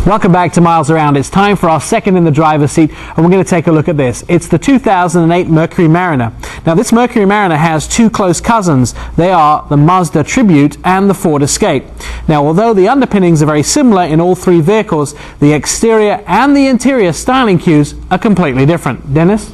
Welcome back to Miles Around. It's time for our second in the driver's seat, and we're going to take a look at this. It's the 2008 Mercury Mariner. Now, this Mercury Mariner has two close cousins. They are the Mazda Tribute and the Ford Escape. Now, although the underpinnings are very similar in all three vehicles, the exterior and the interior styling cues are completely different. Dennis?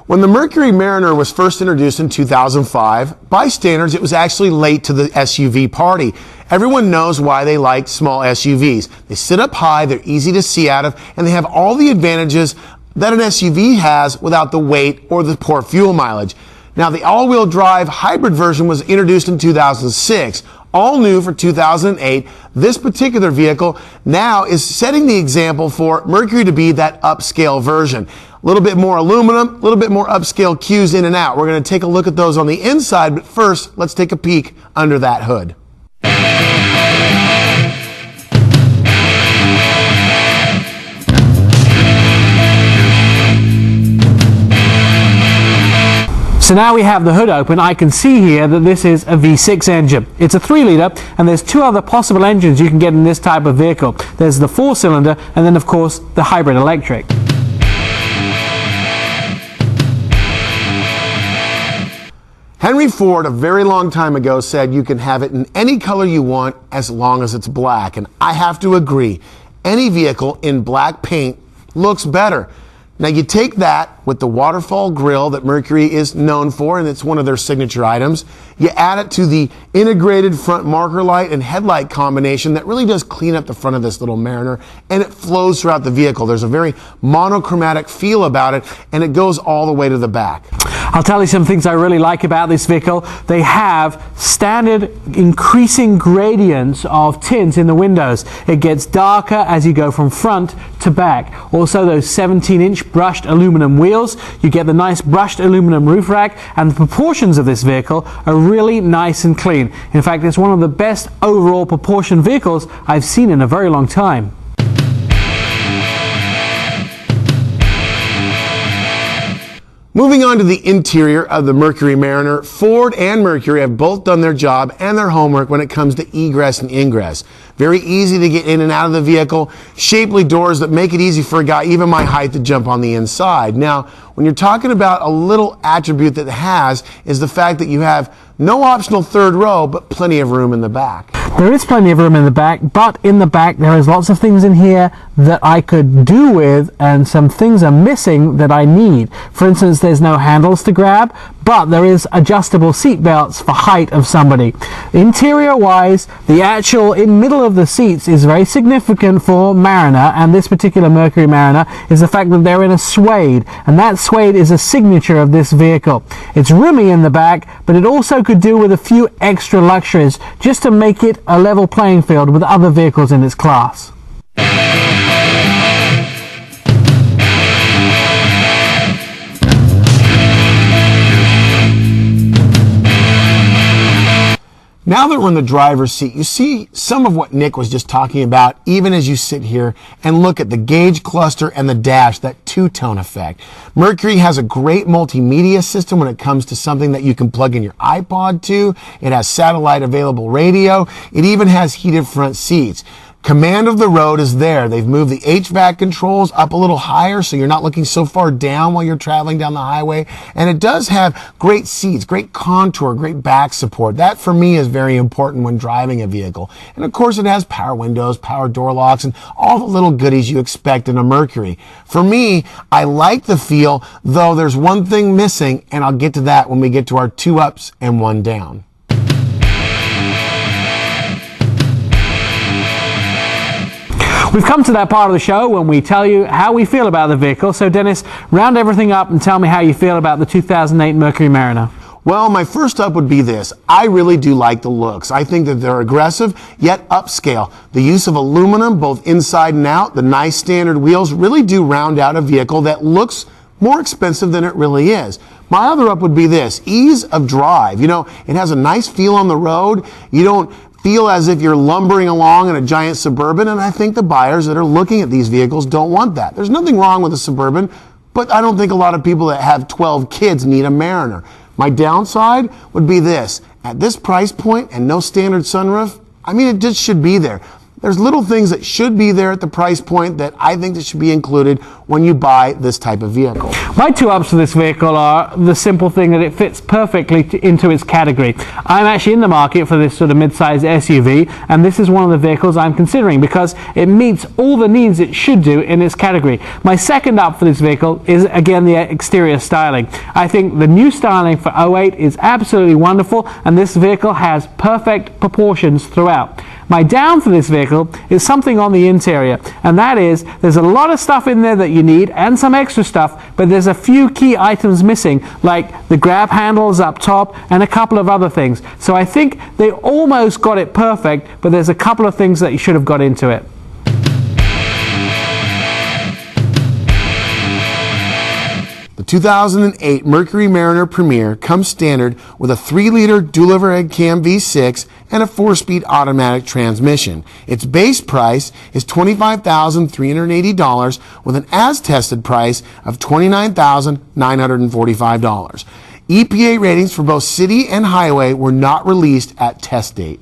When the Mercury Mariner was first introduced in 2005, by standards, it was actually late to the SUV party. Everyone knows why they like small SUVs. They sit up high, they're easy to see out of, and they have all the advantages that an SUV has without the weight or the poor fuel mileage. Now, the all-wheel drive hybrid version was introduced in 2006. All new for 2008, this particular vehicle now is setting the example for Mercury to be that upscale version. A little bit more aluminum, a little bit more upscale cues in and out. We're going to take a look at those on the inside, but first, let's take a peek under that hood. So now we have the hood open, I can see here that this is a V6 engine. It's a 3-litre, and there's two other possible engines you can get in this type of vehicle. There's the 4-cylinder, and then of course the hybrid electric. Henry Ford, a very long time ago, said you can have it in any color you want as long as it's black. And I have to agree, any vehicle in black paint looks better. Now you take that with the waterfall grille that Mercury is known for, and it's one of their signature items. You add it to the integrated front marker light and headlight combination that really does clean up the front of this little Mariner, and it flows throughout the vehicle. There's a very monochromatic feel about it, and it goes all the way to the back. I'll tell you some things I really like about this vehicle. They have standard increasing gradients of tints in the windows. It gets darker as you go from front to back. Also, those 17-inch brushed aluminum wheels. You get the nice brushed aluminum roof rack, and the proportions of this vehicle are really nice and clean. In fact, it's one of the best overall proportioned vehicles I've seen in a very long time. Moving on to the interior of the Mercury Mariner, Ford and Mercury have both done their job and their homework when it comes to egress and ingress. Very easy to get in and out of the vehicle, shapely doors that make it easy for a guy even my height to jump on the inside. Now, when you're talking about a little attribute that it has is the fact that you have no optional third row, but plenty of room in the back. There is plenty of room in the back, but in the back there is lots of things in here that I could do with, and some things are missing that I need. For instance, there's no handles to grab, but there is adjustable seat belts for height of somebody. Interior wise, the actual middle of the seats is very significant for Mariner, and this particular Mercury Mariner is the fact that they're in a suede, and that suede is a signature of this vehicle. It's roomy in the back, but it also could do with a few extra luxuries just to make it a level playing field with other vehicles in its class. Now that we're in the driver's seat, you see some of what Nick was just talking about even as you sit here and look at the gauge cluster and the dash, that two-tone effect. Mercury has a great multimedia system when it comes to something that you can plug in your iPod to. It has satellite available radio. It even has heated front seats. Command of the road is there. They've moved the HVAC controls up a little higher so you're not looking so far down while you're traveling down the highway. And it does have great seats, great contour, great back support. That for me is very important when driving a vehicle. And of course it has power windows, power door locks, and all the little goodies you expect in a Mercury. For me, I like the feel, though there's one thing missing, and I'll get to that when we get to our 2 ups and 1 down. We've come to that part of the show when we tell you how we feel about the vehicle. So Dennis, round everything up and tell me how you feel about the 2008 Mercury Mariner. Well, my first up would be this. I really do like the looks. I think that they're aggressive, yet upscale. The use of aluminum, both inside and out, the nice standard wheels really do round out a vehicle that looks more expensive than it really is. My other up would be this, ease of drive. You know, it has a nice feel on the road. You don't feel as if you're lumbering along in a giant Suburban, and I think the buyers that are looking at these vehicles don't want that. There's nothing wrong with a Suburban, but I don't think a lot of people that have 12 kids need a Mariner. My downside would be this. At this price point and no standard sunroof, I mean, it just should be there. there's little things that should be there at the price point that I think that should be included when you buy this type of vehicle. My two ups for this vehicle are the simple thing that it fits perfectly into its category. I'm actually in the market for this sort of mid-sized SUV, and this is one of the vehicles I'm considering because it meets all the needs it should do in its category. My second up for this vehicle is again the exterior styling. I think the new styling for 08 is absolutely wonderful, and this vehicle has perfect proportions throughout. My down for this vehicle is something on the interior, and that is there's a lot of stuff in there that you need and some extra stuff, but there's a few key items missing, like the grab handles up top and a couple of other things. So I think they almost got it perfect, but there's a couple of things that you should have got into it. The 2008 Mercury Mariner Premier comes standard with a 3-liter dual overhead cam V6 and a 4-speed automatic transmission. Its base price is $25,380 with an as-tested price of $29,945. EPA ratings for both city and highway were not released at test date.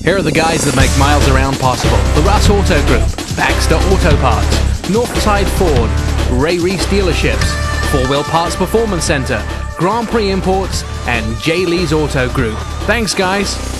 Here are the guys that make miles around possible. The Russ Auto Group, Baxter Auto Parts, Northside Ford, Ray Reese Dealerships, 4-Wheel Parts Performance Center, Grand Prix Imports, and J. Lee's Auto Group. Thanks, guys.